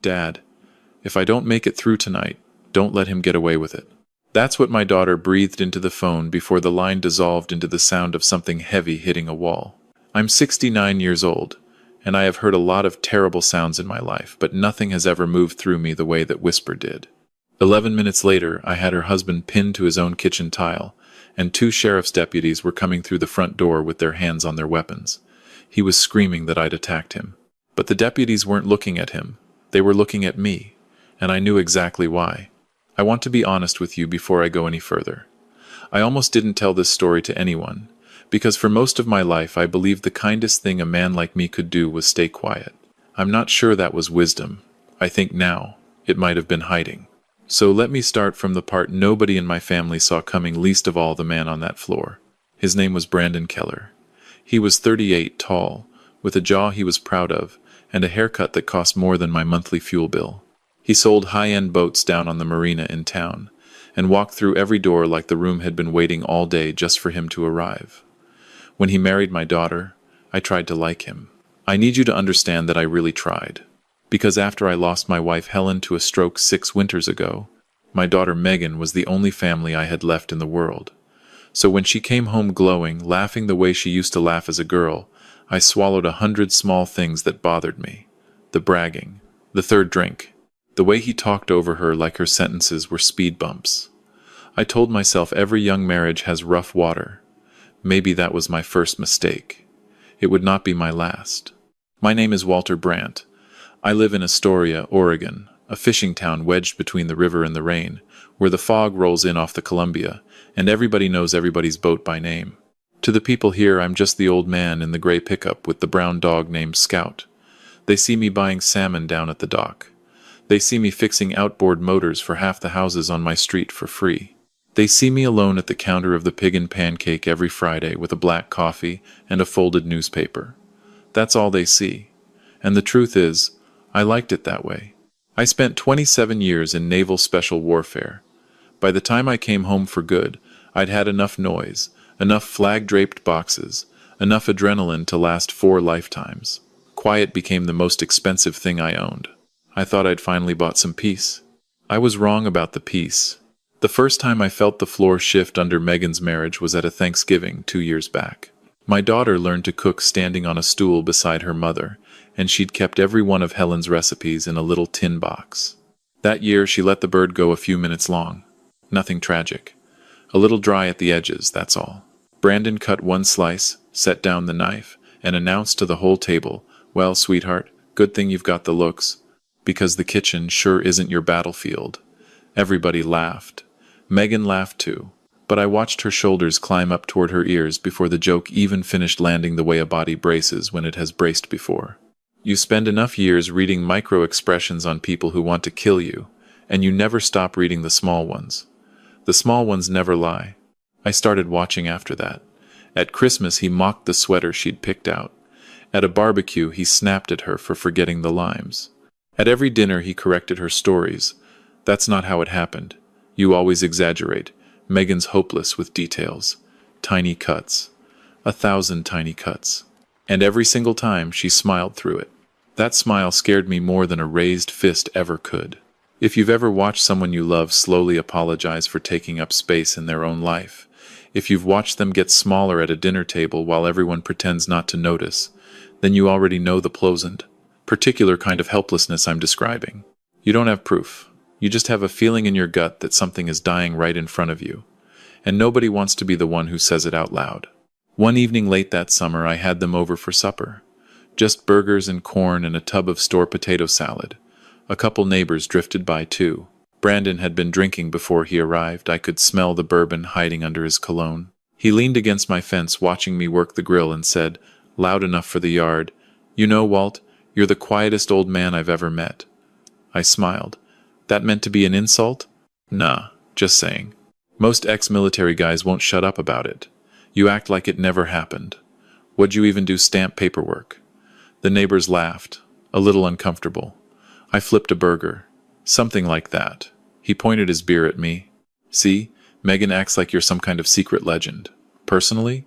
Dad, if I don't make it through tonight, don't let him get away with it. That's what my daughter breathed into the phone before the line dissolved into the sound of something heavy hitting a wall. I'm 69 years old, and I have heard a lot of terrible sounds in my life, but nothing has ever moved through me the way that whisper did. 11 minutes later, I had her husband pinned to his own kitchen tile, and 2 sheriff's deputies were coming through the front door with their hands on their weapons. He was screaming that I'd attacked him. But the deputies weren't looking at him. They were looking at me, and I knew exactly why. I want to be honest with you before I go any further. I almost didn't tell this story to anyone, because for most of my life I believed the kindest thing a man like me could do was stay quiet. I'm not sure that was wisdom. I think now it might have been hiding. So let me start from the part nobody in my family saw coming, least of all the man on that floor. His name was Brandon Keller. He was 38, tall, with a jaw he was proud of, and a haircut that cost more than my monthly fuel bill. He sold high-end boats down on the marina in town, and walked through every door like the room had been waiting all day just for him to arrive. When he married my daughter, I tried to like him. I need you to understand that I really tried. Because after I lost my wife Helen to a stroke 6 winters ago, my daughter Megan was the only family I had left in the world. So when she came home glowing, laughing the way she used to laugh as a girl, I swallowed 100 small things that bothered me. The bragging, the third drink, the way he talked over her like her sentences were speed bumps. I told myself every young marriage has rough water. Maybe that was my first mistake. It would not be my last. My name is Walter Brandt. I live in Astoria, Oregon, a fishing town wedged between the river and the rain, where the fog rolls in off the Columbia, and everybody knows everybody's boat by name. To the people here, I'm just the old man in the gray pickup with the brown dog named Scout. They see me buying salmon down at the dock. They see me fixing outboard motors for half the houses on my street for free. They see me alone at the counter of the Pig and Pancake every Friday with a black coffee and a folded newspaper. That's all they see. And the truth is, I liked it that way. I spent 27 years in naval special warfare. By the time I came home for good, I'd had enough noise, enough flag-draped boxes, enough adrenaline to last 4 lifetimes. Quiet became the most expensive thing I owned. I thought I'd finally bought some peace. I was wrong about the peace. The first time I felt the floor shift under Megan's marriage was at a Thanksgiving 2 years back. My daughter learned to cook standing on a stool beside her mother, and she'd kept every one of Helen's recipes in a little tin box. That year she let the bird go a few minutes long. Nothing tragic. A little dry at the edges, that's all. Brandon cut 1 slice, set down the knife, and announced to the whole table, "Well, sweetheart, good thing you've got the looks, because the kitchen sure isn't your battlefield." Everybody laughed. Megan laughed too, but I watched her shoulders climb up toward her ears before the joke even finished landing the way a body braces when it has braced before. You spend enough years reading micro-expressions on people who want to kill you, and you never stop reading the small ones. The small ones never lie. I started watching after that. At Christmas he mocked the sweater she'd picked out. At a barbecue he snapped at her for forgetting the limes. At every dinner he corrected her stories. "That's not how it happened. You always exaggerate. Megan's hopeless with details. Tiny cuts. 1,000 tiny cuts." And every single time she smiled through it. That smile scared me more than a raised fist ever could. If you've ever watched someone you love slowly apologize for taking up space in their own life, if you've watched them get smaller at a dinner table while everyone pretends not to notice, then you already know the pleasant, particular kind of helplessness I'm describing. You don't have proof. You just have a feeling in your gut that something is dying right in front of you, and nobody wants to be the one who says it out loud. One evening late that summer, I had them over for supper. Just burgers and corn and a tub of store potato salad. A couple neighbors drifted by too. Brandon had been drinking before he arrived. I could smell the bourbon hiding under his cologne. He leaned against my fence watching me work the grill and said, loud enough for the yard, "You know, Walt, you're the quietest old man I've ever met." I smiled. That meant to be an insult? Nah, just saying. Most ex-military guys won't shut up about it. You act like it never happened. What'd you even do stamp paperwork? The neighbors laughed, a little uncomfortable. I flipped a burger. Something like that. He pointed his beer at me. See, Megan acts like you're some kind of secret legend. Personally,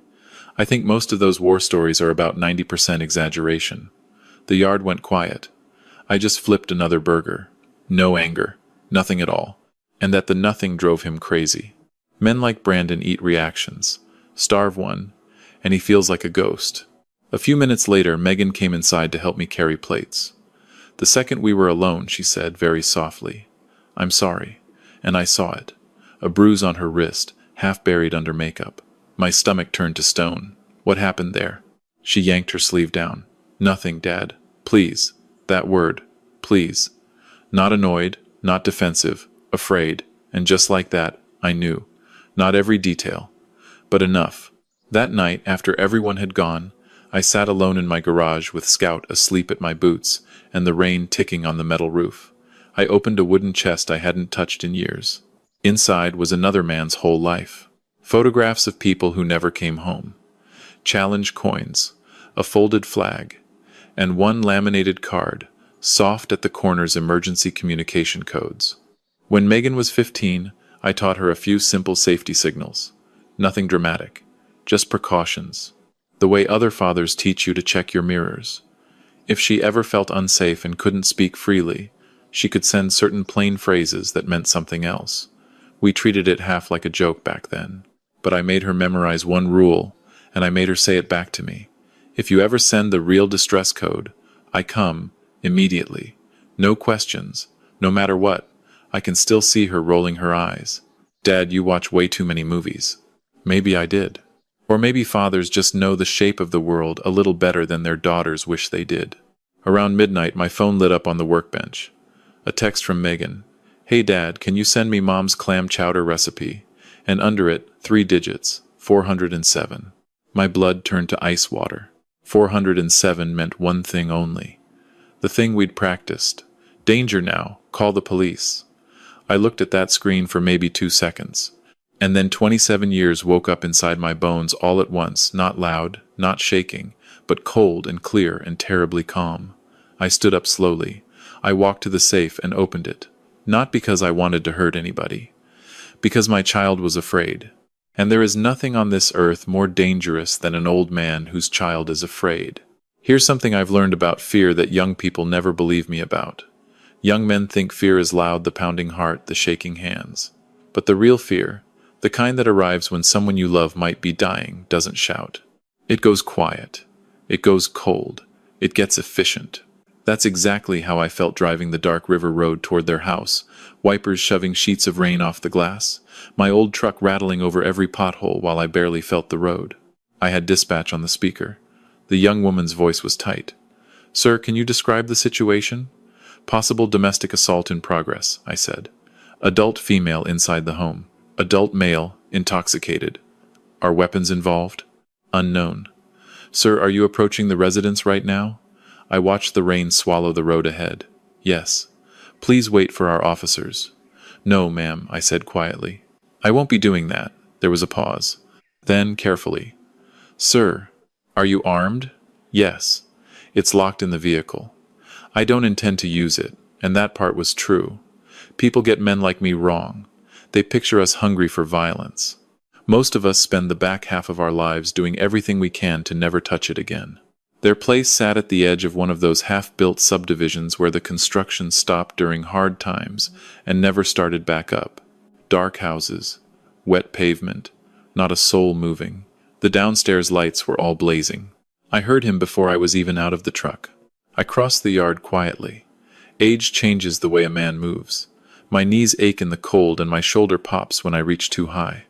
I think most of those war stories are about 90% exaggeration. The yard went quiet. I just flipped another burger. No anger. Nothing at all. And that the nothing drove him crazy. Men like Brandon eat reactions. Starve one, and he feels like a ghost. A few minutes later, Megan came inside to help me carry plates. The second we were alone, she said very softly, "I'm sorry." And I saw it. A bruise on her wrist, half buried under makeup. My stomach turned to stone. What happened there? She yanked her sleeve down. "Nothing, Dad. Please. That word. Please." Not annoyed, not defensive, afraid, and just like that, I knew. Not every detail, but enough. That night, after everyone had gone, I sat alone in my garage with Scout asleep at my boots and the rain ticking on the metal roof. I opened a wooden chest I hadn't touched in years. Inside was another man's whole life. Photographs of people who never came home. Challenge coins, a folded flag, and one laminated card, soft at the corner's emergency communication codes. When Megan was 15, I taught her a few simple safety signals. Nothing dramatic, just precautions. The way other fathers teach you to check your mirrors. If she ever felt unsafe and couldn't speak freely, she could send certain plain phrases that meant something else. We treated it half like a joke back then. But I made her memorize one rule, and I made her say it back to me. If you ever send the real distress code, I come, immediately. No questions, no matter what. I can still see her rolling her eyes. Dad, you watch way too many movies. Maybe I did. Or maybe fathers just know the shape of the world a little better than their daughters wish they did. Around midnight, my phone lit up on the workbench. A text from Megan. "Hey Dad, can you send me Mom's clam chowder recipe?" And under it, 3 digits, 407. My blood turned to ice water. 407 meant one thing only. The thing we'd practiced. Danger now, call the police. I looked at that screen for maybe 2 seconds. And then 27 years woke up inside my bones all at once, not loud, not shaking, but cold and clear and terribly calm. I stood up slowly. I walked to the safe and opened it. Not because I wanted to hurt anybody. Because my child was afraid. And there is nothing on this earth more dangerous than an old man whose child is afraid. Here's something I've learned about fear that young people never believe me about. Young men think fear is loud, the pounding heart, the shaking hands. But the real fear, the kind that arrives when someone you love might be dying, doesn't shout. It goes quiet. It goes cold. It gets efficient. That's exactly how I felt driving the dark river road toward their house, wipers shoving sheets of rain off the glass, my old truck rattling over every pothole while I barely felt the road. I had dispatch on the speaker. The young woman's voice was tight. "Sir, can you describe the situation?" "Possible domestic assault in progress," I said. "Adult female inside the home. Adult male, intoxicated. Are weapons involved?" "Unknown." "Sir, are you approaching the residence right now?" I watched the rain swallow the road ahead. "Yes." "Please wait for our officers." "No, ma'am," I said quietly. "I won't be doing that." There was a pause. Then, carefully. "Sir, are you armed?" "Yes." "It's locked in the vehicle." I don't intend to use it, and that part was true. People get men like me wrong. They picture us hungry for violence. Most of us spend the back half of our lives doing everything we can to never touch it again. Their place sat at the edge of one of those half-built subdivisions where the construction stopped during hard times and never started back up. Dark houses, wet pavement, not a soul moving. The downstairs lights were all blazing. I heard him before I was even out of the truck. I crossed the yard quietly. Age changes the way a man moves. My knees ache in the cold and my shoulder pops when I reach too high.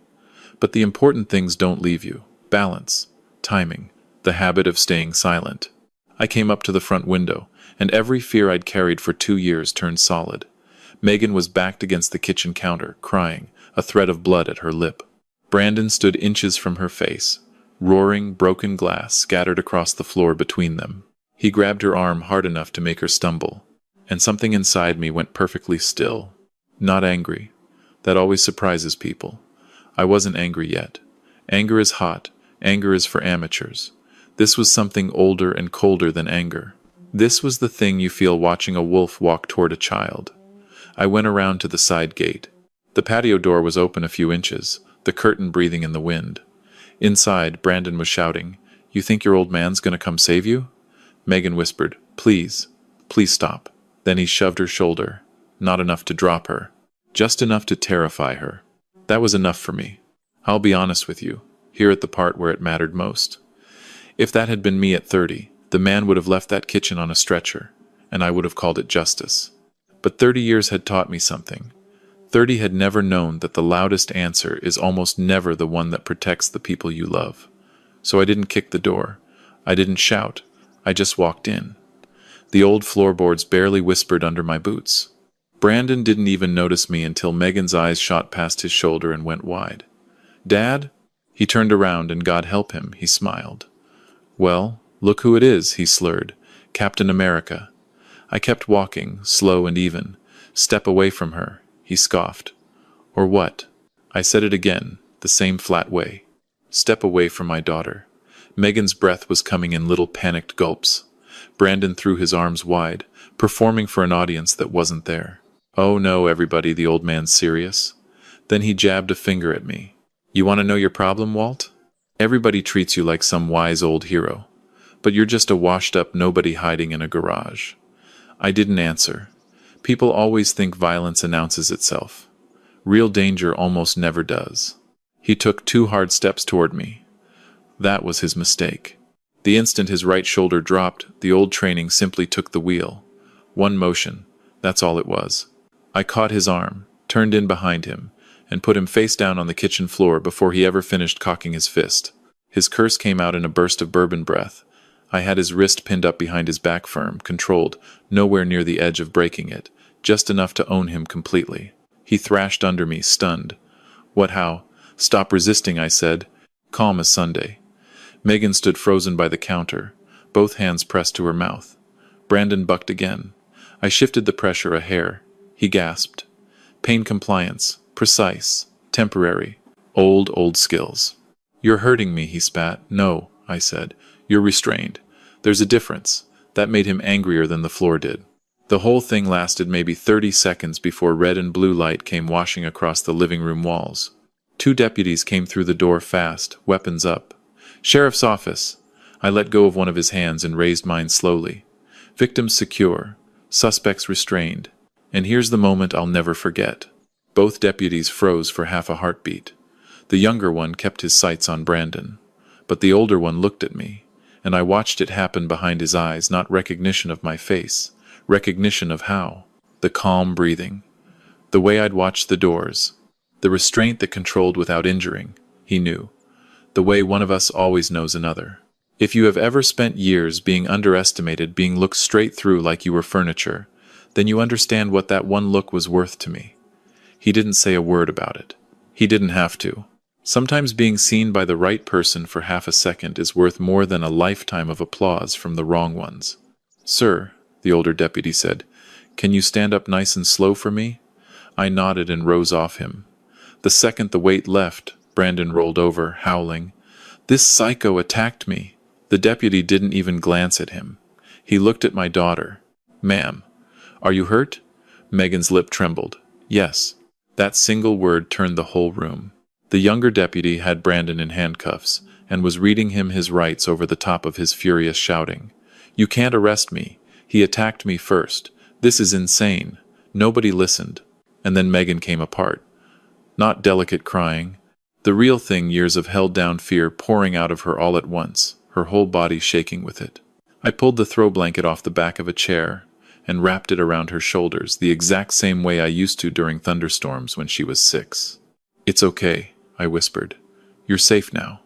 But the important things don't leave you. Balance, timing, the habit of staying silent. I came up to the front window, and every fear I'd carried for 2 years turned solid. Megan was backed against the kitchen counter, crying, a thread of blood at her lip. Brandon stood inches from her face. Roaring, broken glass scattered across the floor between them. He grabbed her arm hard enough to make her stumble, and something inside me went perfectly still. Not angry. That always surprises people. I wasn't angry yet. Anger is hot. Anger is for amateurs. This was something older and colder than anger. This was the thing you feel watching a wolf walk toward a child. I went around to the side gate. The patio door was open a few inches, the curtain breathing in the wind. Inside, Brandon was shouting, "You think your old man's gonna come save you?" Megan whispered, "Please, please stop." Then he shoved her shoulder, not enough to drop her, just enough to terrify her. That was enough for me. I'll be honest with you, here at the part where it mattered most. If that had been me at 30, the man would have left that kitchen on a stretcher, and I would have called it justice. But 30 years had taught me something. 30 had never known that the loudest answer is almost never the one that protects the people you love. So I didn't kick the door. I didn't shout. I just walked in. The old floorboards barely whispered under my boots. Brandon didn't even notice me until Megan's eyes shot past his shoulder and went wide. "Dad?" He turned around, and God help him, he smiled. "Well, look who it is," he slurred. "Captain America." I kept walking, slow and even. "Step away from her," he scoffed. "Or what?" I said it again, the same flat way. "Step away from my daughter." Megan's breath was coming in little panicked gulps. Brandon threw his arms wide, performing for an audience that wasn't there. "Oh no, everybody," the old man's serious. Then he jabbed a finger at me. "You want to know your problem, Walt? Everybody treats you like some wise old hero. But you're just a washed-up nobody hiding in a garage." I didn't answer. People always think violence announces itself. Real danger almost never does. He took 2 hard steps toward me. That was his mistake. The instant his right shoulder dropped, the old training simply took the wheel. One motion, that's all it was. I caught his arm, turned in behind him, and put him face down on the kitchen floor before he ever finished cocking his fist. His curse came out in a burst of bourbon breath. I had his wrist pinned up behind his back firm, controlled, nowhere near the edge of breaking it, just enough to own him completely. He thrashed under me, stunned. "What, how?" "Stop resisting," I said, calm as Sunday. Megan stood frozen by the counter, both hands pressed to her mouth. Brandon bucked again. I shifted the pressure a hair. He gasped. "Pain compliance. Precise. Temporary. Old skills." "You're hurting me," he spat. "No," I said. "You're restrained. There's a difference." That made him angrier than the floor did. The whole thing lasted maybe 30 seconds before red and blue light came washing across the living room walls. 2 deputies came through the door fast, weapons up. "Sheriff's office." I let go of one of his hands and raised mine slowly. "Victims secure. Suspects restrained." And here's the moment I'll never forget. Both deputies froze for half a heartbeat. The younger one kept his sights on Brandon. But the older one looked at me, and I watched it happen behind his eyes, not recognition of my face, recognition of how. The calm breathing. The way I'd watched the doors. The restraint that controlled without injuring, he knew. The way one of us always knows another. If you have ever spent years being underestimated, being looked straight through like you were furniture, then you understand what that one look was worth to me. He didn't say a word about it. He didn't have to. Sometimes being seen by the right person for half a second is worth more than a lifetime of applause from the wrong ones. "Sir," the older deputy said, "can you stand up nice and slow for me?" I nodded and rose off him. The second the weight left, Brandon rolled over, howling. "This psycho attacked me." The deputy didn't even glance at him. He looked at my daughter. "Ma'am, are you hurt?" Megan's lip trembled. "Yes." That single word turned the whole room. The younger deputy had Brandon in handcuffs, and was reading him his rights over the top of his furious shouting. "You can't arrest me. He attacked me first. This is insane." Nobody listened. And then Megan came apart. Not delicate crying. The real thing, years of held-down fear pouring out of her all at once, her whole body shaking with it. I pulled the throw blanket off the back of a chair and wrapped it around her shoulders, the exact same way I used to during thunderstorms when she was 6. "It's okay," I whispered. "You're safe now."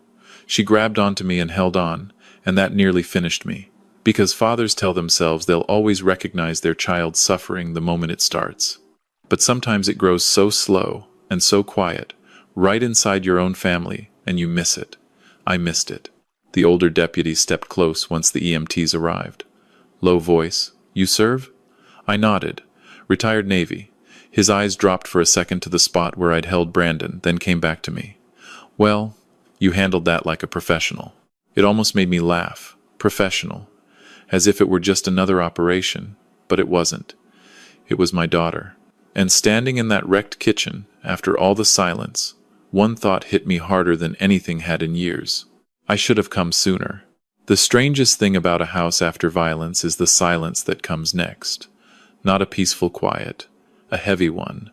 She grabbed onto me and held on, and that nearly finished me. Because fathers tell themselves they'll always recognize their child's suffering the moment it starts. But sometimes it grows so slow and so quiet, right inside your own family, and you miss it. I missed it. The older deputy stepped close once the EMTs arrived. Low voice, "You serve?" I nodded. "Retired Navy." His eyes dropped for a second to the spot where I'd held Brandon, then came back to me. "Well, you handled that like a professional." It almost made me laugh. Professional. As if it were just another operation. But it wasn't. It was my daughter. And standing in that wrecked kitchen, after all the silence, one thought hit me harder than anything had in years. I should have come sooner. The strangest thing about a house after violence is the silence that comes next. Not a peaceful quiet, a heavy one,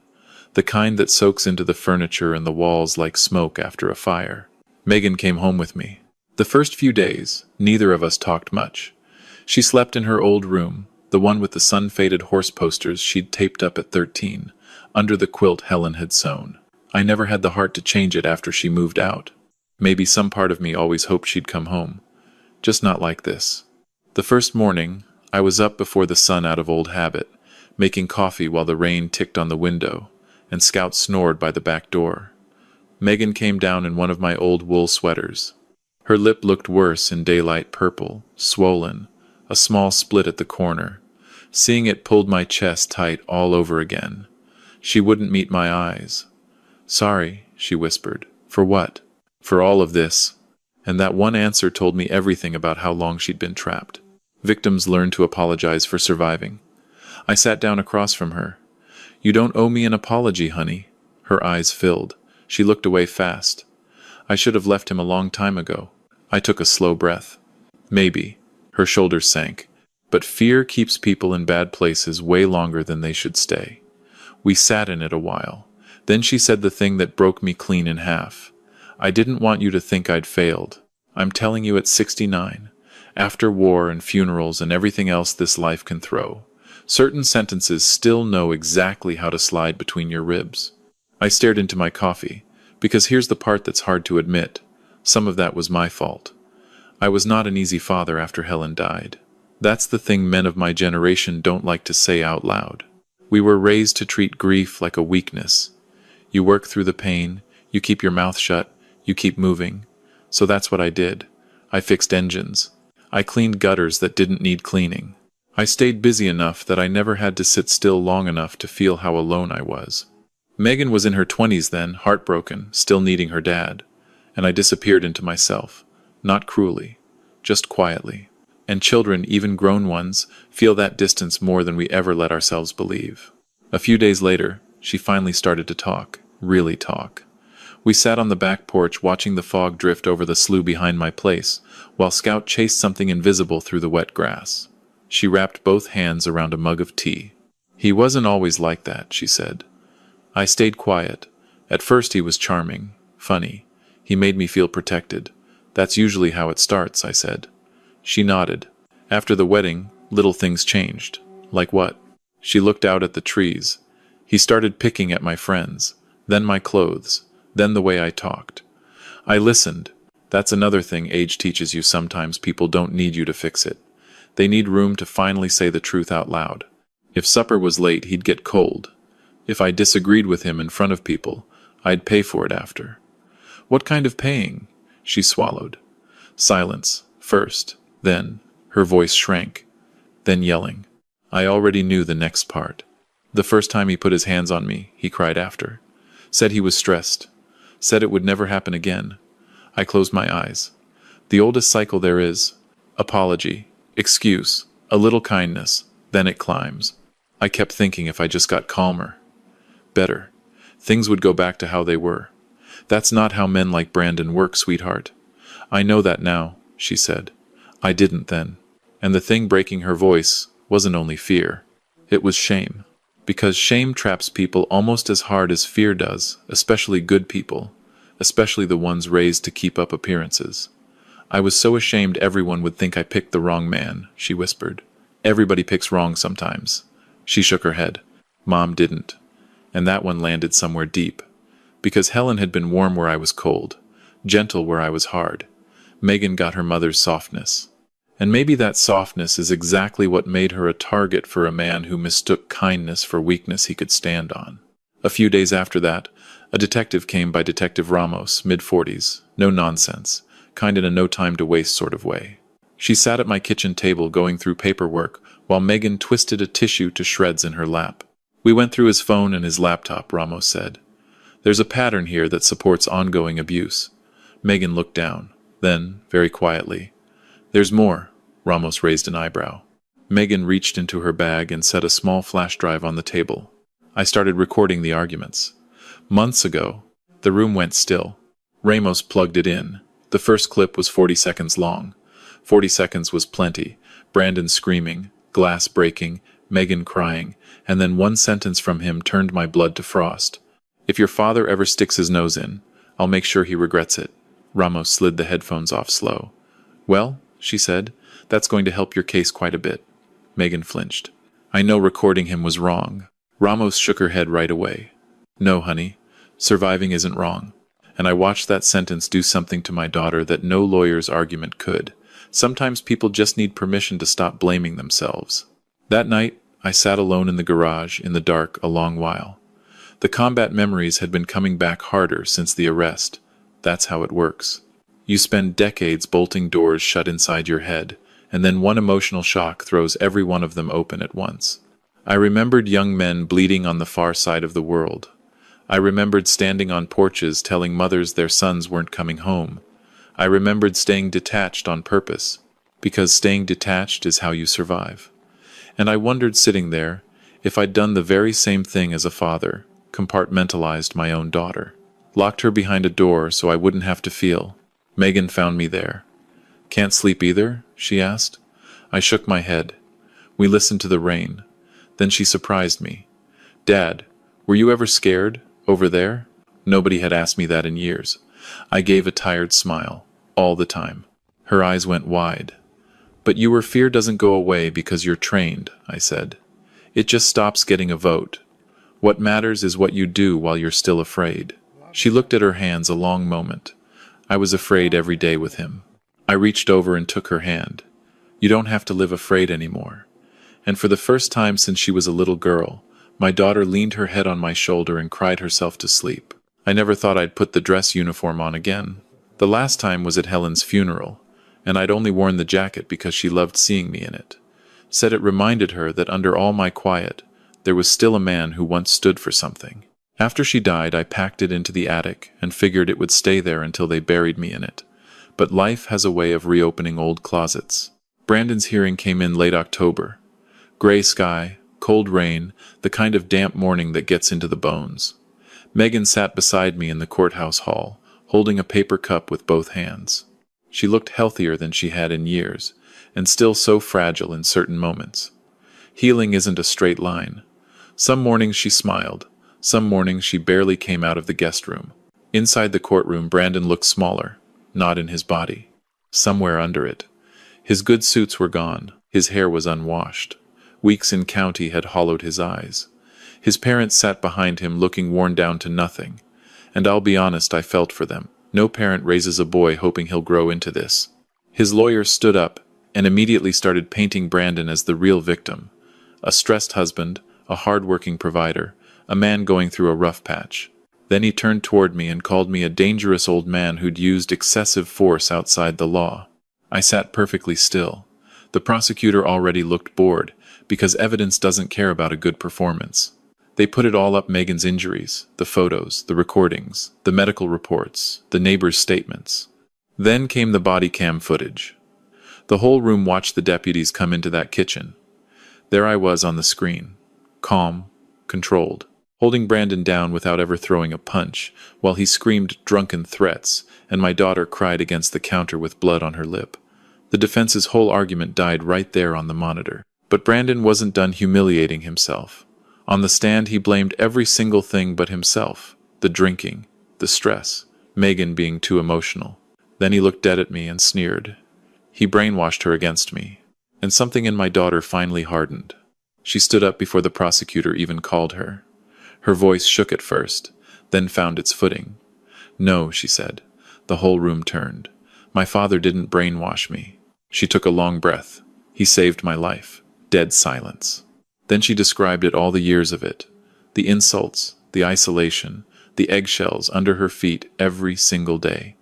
the kind that soaks into the furniture and the walls like smoke after a fire. Megan came home with me. The first few days, neither of us talked much. She slept in her old room, the one with the sun-faded horse posters she'd taped up at 13, under the quilt Helen had sewn. I never had the heart to change it after she moved out. Maybe some part of me always hoped she'd come home. Just not like this. The first morning, I was up before the sun out of old habit, making coffee while the rain ticked on the window, and Scout snored by the back door. Megan came down in one of my old wool sweaters. Her lip looked worse in daylight purple, swollen, a small split at the corner. Seeing it pulled my chest tight all over again. She wouldn't meet my eyes. "Sorry," she whispered. "For what?" "For all of this." And that one answer told me everything about how long she'd been trapped. Victims learn to apologize for surviving. I sat down across from her. "You don't owe me an apology, honey." Her eyes filled. She looked away fast. "I should have left him a long time ago." I took a slow breath. "Maybe." Her shoulders sank. "But fear keeps people in bad places way longer than they should stay." We sat in it a while. Then she said the thing that broke me clean in half. "I didn't want you to think I'd failed. I'm telling you at 69, after war and funerals and everything else this life can throw, certain sentences still know exactly how to slide between your ribs." I stared into my coffee, because here's the part that's hard to admit. Some of that was my fault. I was not an easy father after Helen died. That's the thing men of my generation don't like to say out loud. We were raised to treat grief like a weakness. You work through the pain, you keep your mouth shut, you keep moving. So that's what I did. I fixed engines. I cleaned gutters that didn't need cleaning. I stayed busy enough that I never had to sit still long enough to feel how alone I was. Megan was in her 20s then, heartbroken, still needing her dad. And I disappeared into myself. Not cruelly, just quietly. And children, even grown ones, feel that distance more than we ever let ourselves believe. A few days later, she finally started to talk. Really talk. We sat on the back porch watching the fog drift over the slough behind my place, while Scout chased something invisible through the wet grass. She wrapped both hands around a mug of tea. "He wasn't always like that," she said. I stayed quiet. At first he was charming, funny. He made me feel protected. "That's usually how it starts," I said. She nodded. "After the wedding, little things changed." "Like what?" She looked out at the trees. "He started picking at my friends, then my clothes, then the way I talked." I listened. That's another thing age teaches you. Sometimes people don't need you to fix it. They need room to finally say the truth out loud. If supper was late, he'd get cold. If I disagreed with him in front of people, I'd pay for it after. "What kind of paying?" She swallowed. Silence, first, then, her voice shrank, then yelling. I already knew the next part. "The first time he put his hands on me," he cried after. "Said he was stressed. Said it would never happen again." I closed my eyes. The oldest cycle there is. Apology, excuse, a little kindness, then it climbs. I kept thinking if I just got calmer, better, things would go back to how they were. "That's not how men like Brandon work, sweetheart." "I know that now," she said. "I didn't then." And the thing breaking her voice wasn't only fear. It was shame. Because shame traps people almost as hard as fear does, especially good people, especially the ones raised to keep up appearances. "I was so ashamed everyone would think I picked the wrong man," she whispered. "Everybody picks wrong sometimes." She shook her head. "Mom didn't." And that one landed somewhere deep. Because Helen had been warm where I was cold, gentle where I was hard. Megan got her mother's softness. And maybe that softness is exactly what made her a target for a man who mistook kindness for weakness he could stand on. A few days after that, a detective came by Detective Ramos, mid-40s, no nonsense, kind in a no-time-to-waste sort of way. She sat at my kitchen table going through paperwork while Megan twisted a tissue to shreds in her lap. "We went through his phone and his laptop," Ramos said. "There's a pattern here that supports ongoing abuse." Megan looked down. Then, very quietly, "There's more." Ramos raised an eyebrow. Megan reached into her bag and set a small flash drive on the table. I started recording the arguments. Months ago, the room went still. Ramos plugged it in. The first clip was 40 seconds long. 40 seconds was plenty. Brandon screaming, glass breaking, Megan crying, and then one sentence from him turned my blood to frost. "If your father ever sticks his nose in, I'll make sure he regrets it." Ramos slid the headphones off slow. "Well," she said, "that's going to help your case quite a bit." Megan flinched. "I know recording him was wrong." Ramos shook her head right away. "No, honey, surviving isn't wrong." And I watched that sentence do something to my daughter that no lawyer's argument could. Sometimes people just need permission to stop blaming themselves. That night, I sat alone in the garage, in the dark, a long while. The combat memories had been coming back harder since the arrest. That's how it works. You spend decades bolting doors shut inside your head, and then one emotional shock throws every one of them open at once. I remembered young men bleeding on the far side of the world. I remembered standing on porches telling mothers their sons weren't coming home. I remembered staying detached on purpose, because staying detached is how you survive. And I wondered, sitting there, if I'd done the very same thing as a father, compartmentalized my own daughter. Locked her behind a door so I wouldn't have to feel. Megan found me there. "Can't sleep either?" she asked. I shook my head. We listened to the rain. Then she surprised me. "Dad, were you ever scared? Over there?" Nobody had asked me that in years. I gave a tired smile. All the time. Her eyes went wide. "But your fear doesn't go away because you're trained," I said. "It just stops getting a vote. What matters is what you do while you're still afraid." She looked at her hands a long moment. I was afraid every day with him. I reached over and took her hand. "You don't have to live afraid anymore." And for the first time since she was a little girl, my daughter leaned her head on my shoulder and cried herself to sleep. I never thought I'd put the dress uniform on again. The last time was at Helen's funeral, and I'd only worn the jacket because she loved seeing me in it. Said it reminded her that under all my quiet, there was still a man who once stood for something. After she died, I packed it into the attic and figured it would stay there until they buried me in it. But life has a way of reopening old closets. Brandon's hearing came in late October. Gray sky, cold rain, the kind of damp morning that gets into the bones. Megan sat beside me in the courthouse hall, holding a paper cup with both hands. She looked healthier than she had in years, and still so fragile in certain moments. Healing isn't a straight line. Some mornings she smiled. Some mornings she barely came out of the guest room. Inside the courtroom, Brandon looked smaller, not in his body. Somewhere under it. His good suits were gone. His hair was unwashed. Weeks in county had hollowed his eyes. His parents sat behind him looking worn down to nothing. And I'll be honest, I felt for them. No parent raises a boy hoping he'll grow into this. His lawyer stood up and immediately started painting Brandon as the real victim. A stressed husband, a hard-working provider, a man going through a rough patch. Then he turned toward me and called me a dangerous old man who'd used excessive force outside the law. I sat perfectly still. The prosecutor already looked bored, because evidence doesn't care about a good performance. They put it all up: Megan's injuries, the photos, the recordings, the medical reports, the neighbors' statements. Then came the body cam footage. The whole room watched the deputies come into that kitchen. There I was on the screen, calm, controlled, holding Brandon down without ever throwing a punch, while he screamed drunken threats, and my daughter cried against the counter with blood on her lip. The defense's whole argument died right there on the monitor. But Brandon wasn't done humiliating himself. On the stand, he blamed every single thing but himself: the drinking, the stress, Megan being too emotional. Then he looked dead at me and sneered. He brainwashed her against me. And something in my daughter finally hardened. She stood up before the prosecutor even called her. Her voice shook at first, then found its footing. "No," she said. The whole room turned. "My father didn't brainwash me." She took a long breath. "He saved my life." Dead silence. Then she described it, all the years of it. The insults, the isolation, the eggshells under her feet every single day.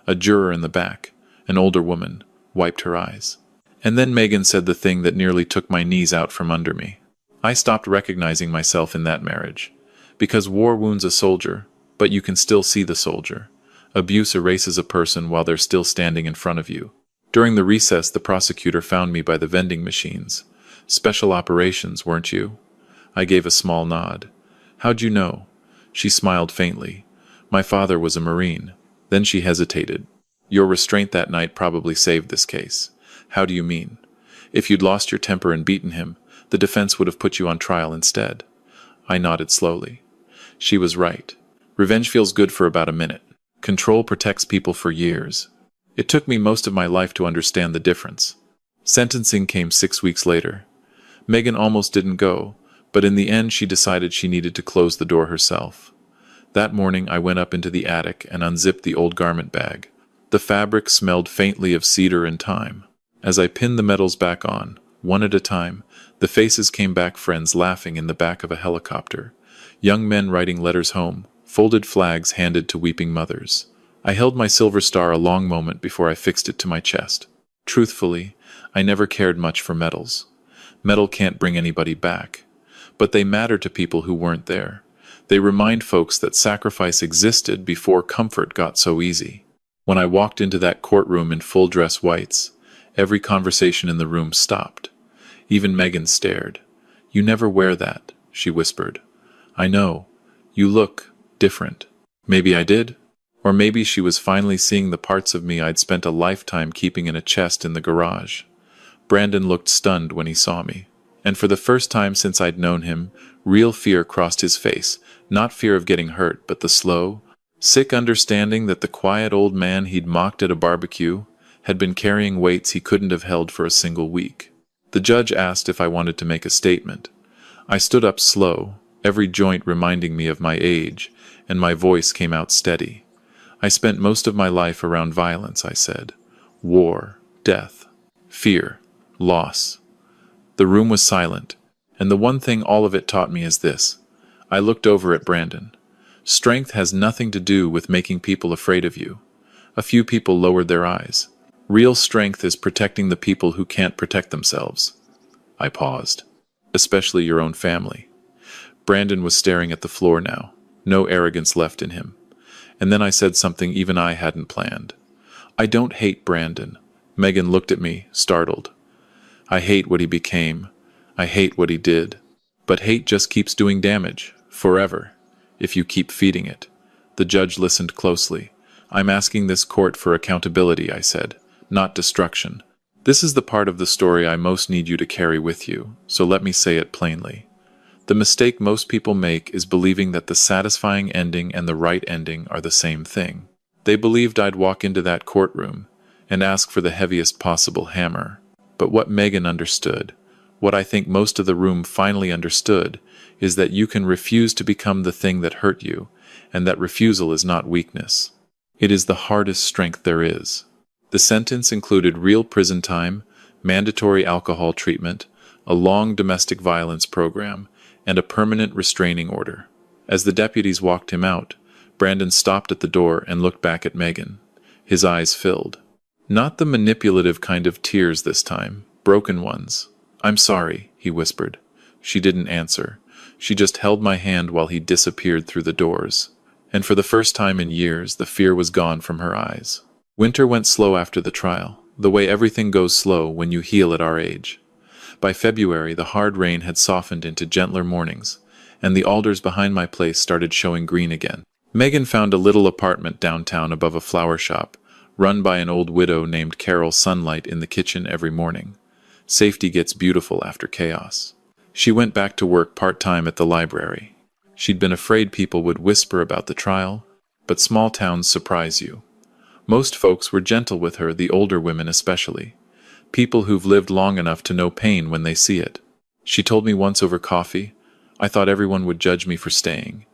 A juror in the back, an older woman, wiped her eyes. And then Megan said the thing that nearly took my knees out from under me. I stopped recognizing myself in that marriage. Because war wounds a soldier, but you can still see the soldier. Abuse erases a person while they're still standing in front of you. During the recess, the prosecutor found me by the vending machines. "Special operations, weren't you?" I gave a small nod. "How'd you know?" She smiled faintly. "My father was a Marine." Then she hesitated. "Your restraint that night probably saved this case." "How do you mean?" "If you'd lost your temper and beaten him, The defense would have put you on trial instead. I nodded slowly. She was right. Revenge feels good for about a minute. Control protects people for years. It took me most of my life to understand the difference. Sentencing came 6 weeks later. Megan almost didn't go, but in the end she decided she needed to close the door herself. That morning I went up into the attic and unzipped the old garment bag. The fabric smelled faintly of cedar and thyme. As I pinned the medals back on, one at a time, the faces came back, friends laughing in the back of a helicopter, young men writing letters home, folded flags handed to weeping mothers. I held my silver star a long moment before I fixed it to my chest. Truthfully, I never cared much for medals. Medal can't bring anybody back. But they matter to people who weren't there. They remind folks that sacrifice existed before comfort got so easy. When I walked into that courtroom in full dress whites, every conversation in the room stopped. Even Megan stared. "You never wear that," she whispered. "I know. You look different." Maybe I did. Or maybe she was finally seeing the parts of me I'd spent a lifetime keeping in a chest in the garage. Brandon looked stunned when he saw me. And for the first time since I'd known him, real fear crossed his face. Not fear of getting hurt, but the slow, sick understanding that the quiet old man he'd mocked at a barbecue had been carrying weights he couldn't have held for a single week. The judge asked if I wanted to make a statement. I stood up slow, every joint reminding me of my age, and my voice came out steady. "I spent most of my life around violence," I said. "War, death, fear, loss." The room was silent, and the one thing all of it taught me is this. I looked over at Brandon. Strength has nothing to do with making people afraid of you. A few people lowered their eyes. Real strength is protecting the people who can't protect themselves. I paused. Especially your own family. Brandon was staring at the floor now, no arrogance left in him. And then I said something even I hadn't planned. "I don't hate Brandon." Megan looked at me, startled. "I hate what he became. I hate what he did. But hate just keeps doing damage, forever, if you keep feeding it." The judge listened closely. "I'm asking this court for accountability," I said, "not destruction. This is the part of the story I most need you to carry with you, so let me say it plainly. The mistake most people make is believing that the satisfying ending and the right ending are the same thing. They believed I'd walk into that courtroom and ask for the heaviest possible hammer. But what Megan understood, what I think most of the room finally understood, is that you can refuse to become the thing that hurt you, and that refusal is not weakness. It is the hardest strength there is. The sentence included real prison time, mandatory alcohol treatment, a long domestic violence program, and a permanent restraining order. As the deputies walked him out, Brandon stopped at the door and looked back at Megan. His eyes filled. Not the manipulative kind of tears this time, broken ones. "I'm sorry," he whispered. She didn't answer. She just held my hand while he disappeared through the doors. And for the first time in years, the fear was gone from her eyes. Winter went slow after the trial, the way everything goes slow when you heal at our age. By February, the hard rain had softened into gentler mornings, and the alders behind my place started showing green again. Megan found a little apartment downtown above a flower shop, run by an old widow named Carol. Sunlight in the kitchen every morning. Safety gets beautiful after chaos. She went back to work part-time at the library. She'd been afraid people would whisper about the trial, but small towns surprise you. Most folks were gentle with her, the older women especially. People who've lived long enough to know pain when they see it. She told me once over coffee, "I thought everyone would judge me for staying."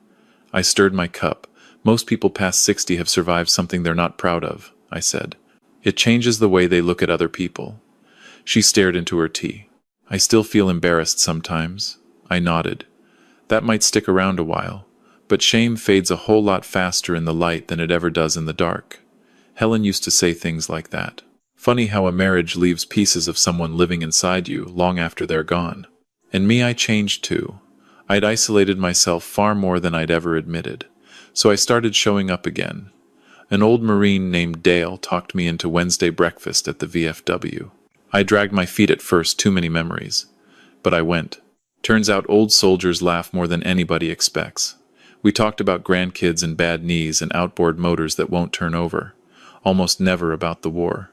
I stirred my cup. "Most people past 60 have survived something they're not proud of," I said. "It changes the way they look at other people." She stared into her tea. "I still feel embarrassed sometimes." I nodded. "That might stick around a while, but shame fades a whole lot faster in the light than it ever does in the dark." Helen used to say things like that. Funny how a marriage leaves pieces of someone living inside you long after they're gone. And me, I changed too. I'd isolated myself far more than I'd ever admitted, so I started showing up again. An old Marine named Dale talked me into Wednesday breakfast at the VFW. I dragged my feet at first, too many memories. But I went. Turns out old soldiers laugh more than anybody expects. We talked about grandkids and bad knees and outboard motors that won't turn over. Almost never about the war.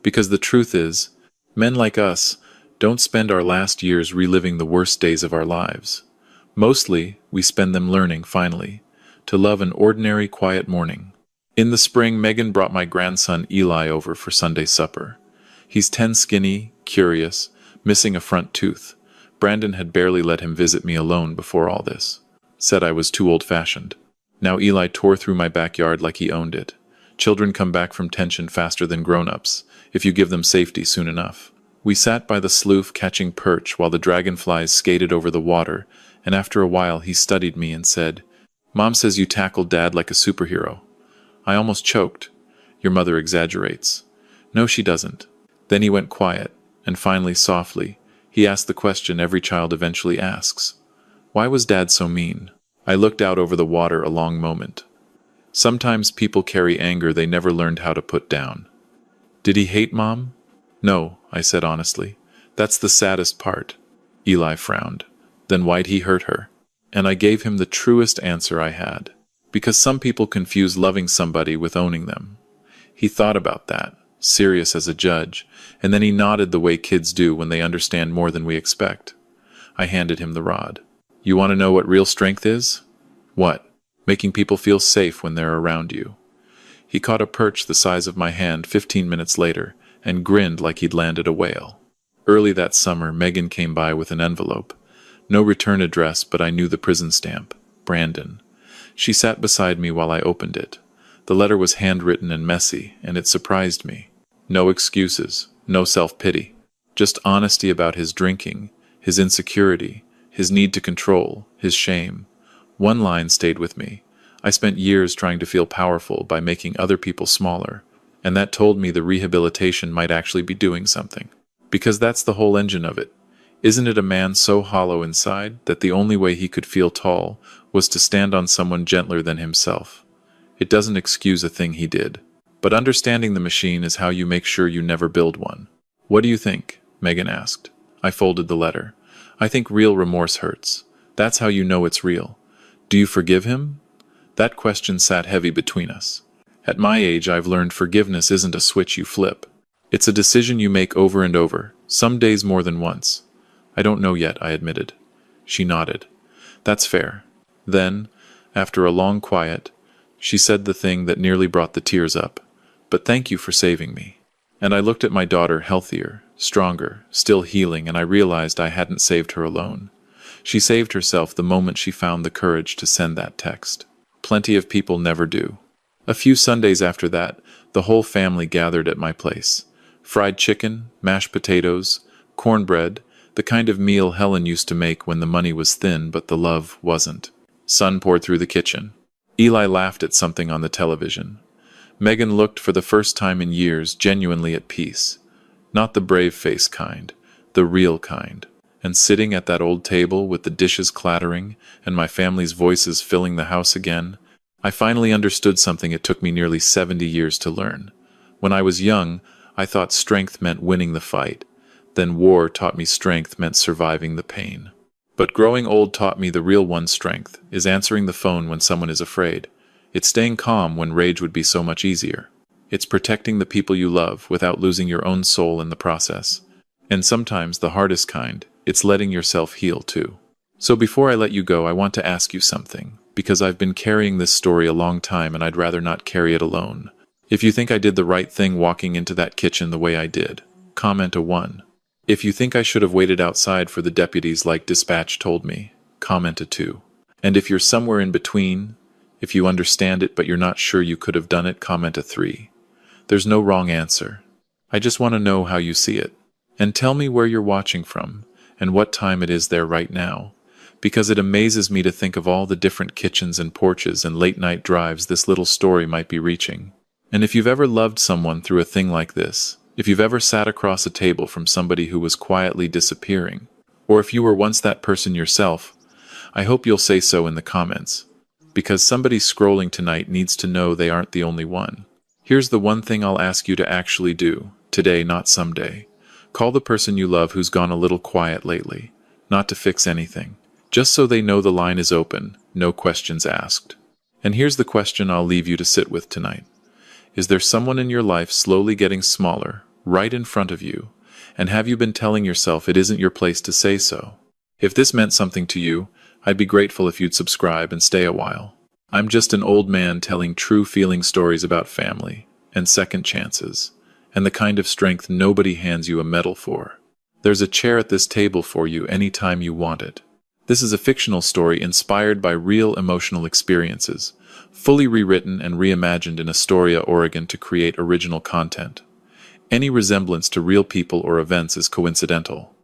Because the truth is, men like us Don't spend our last years reliving the worst days of our lives. Mostly, we spend them learning, finally, to love an ordinary, quiet morning. In the spring, Megan brought my grandson Eli over for Sunday supper. He's 10, skinny, curious, missing a front tooth. Brandon had barely let him visit me alone before all this. Said I was too old-fashioned. Now Eli tore through my backyard like he owned it. Children come back from tension faster than grown-ups, if you give them safety soon enough. We sat by the slough catching perch while the dragonflies skated over the water, and after a while he studied me and said, "Mom says you tackled Dad like a superhero." I almost choked. Your mother exaggerates. No, she doesn't. Then he went quiet, and finally, softly, he asked the question every child eventually asks. Why was Dad so mean? I looked out over the water a long moment. Sometimes people carry anger they never learned how to put down. Did he hate Mom? No, I said honestly. That's the saddest part. Eli frowned. Then why'd he hurt her? And I gave him the truest answer I had. Because some people confuse loving somebody with owning them. He thought about that, serious as a judge, and then he nodded the way kids do when they understand more than we expect. I handed him the rod. You want to know what real strength is? What? Making people feel safe when they're around you. He caught a perch the size of my hand 15 minutes later and grinned like he'd landed a whale. Early that summer, Megan came by with an envelope. No return address, but I knew the prison stamp. Brandon. She sat beside me while I opened it. The letter was handwritten and messy, and it surprised me. No excuses, no self-pity. Just honesty about his drinking, his insecurity, his need to control, his shame. One line stayed with me. I spent years trying to feel powerful by making other people smaller, and that told me the rehabilitation might actually be doing something. Because that's the whole engine of it. Isn't it a man so hollow inside that the only way he could feel tall was to stand on someone gentler than himself? It doesn't excuse a thing he did. But understanding the machine is how you make sure you never build one. What do you think? Megan asked. I folded the letter. I think real remorse hurts. That's how you know it's real. Do you forgive him? That question sat heavy between us. At my age, I've learned forgiveness isn't a switch you flip. It's a decision you make over and over, some days more than once. I don't know yet, I admitted. She nodded. That's fair. Then, after a long quiet, she said the thing that nearly brought the tears up. But thank you for saving me. And I looked at my daughter, healthier, stronger, still healing, and I realized I hadn't saved her alone. She saved herself the moment she found the courage to send that text. Plenty of people never do. A few Sundays after that, the whole family gathered at my place. Fried chicken, mashed potatoes, cornbread, the kind of meal Helen used to make when the money was thin but the love wasn't. Sun poured through the kitchen. Eli laughed at something on the television. Megan looked for the first time in years genuinely at peace. Not the brave-faced kind, the real kind. And sitting at that old table with the dishes clattering and my family's voices filling the house again, I finally understood something it took me nearly 70 years to learn. When I was young, I thought strength meant winning the fight. Then war taught me strength meant surviving the pain. But growing old taught me the real one strength is answering the phone when someone is afraid. It's staying calm when rage would be so much easier. It's protecting the people you love without losing your own soul in the process. And sometimes, the hardest kind, it's letting yourself heal too. So before I let you go, I want to ask you something, because I've been carrying this story a long time and I'd rather not carry it alone. If you think I did the right thing walking into that kitchen the way I did, comment a 1. If you think I should have waited outside for the deputies like Dispatch told me, comment a 2. And if you're somewhere in between, if you understand it but you're not sure you could have done it, comment a 3. There's no wrong answer. I just want to know how you see it. And tell me where you're watching from, and what time it is there right now, because it amazes me to think of all the different kitchens and porches and late-night drives this little story might be reaching. And if you've ever loved someone through a thing like this, if you've ever sat across a table from somebody who was quietly disappearing, or if you were once that person yourself, I hope you'll say so in the comments, because somebody scrolling tonight needs to know they aren't the only one. Here's the one thing I'll ask you to actually do, today, not someday. Call the person you love who's gone a little quiet lately, not to fix anything, just so they know the line is open, no questions asked. And here's the question I'll leave you to sit with tonight. Is there someone in your life slowly getting smaller, right in front of you, And have you been telling yourself it isn't your place to say so? If this meant something to you, I'd be grateful if you'd subscribe and stay a while. I'm just an old man telling true feeling stories about family and second chances, and the kind of strength nobody hands you a medal for. There's a chair at this table for you anytime you want it. This is a fictional story inspired by real emotional experiences, fully rewritten and reimagined in Astoria, Oregon to create original content. Any resemblance to real people or events is coincidental.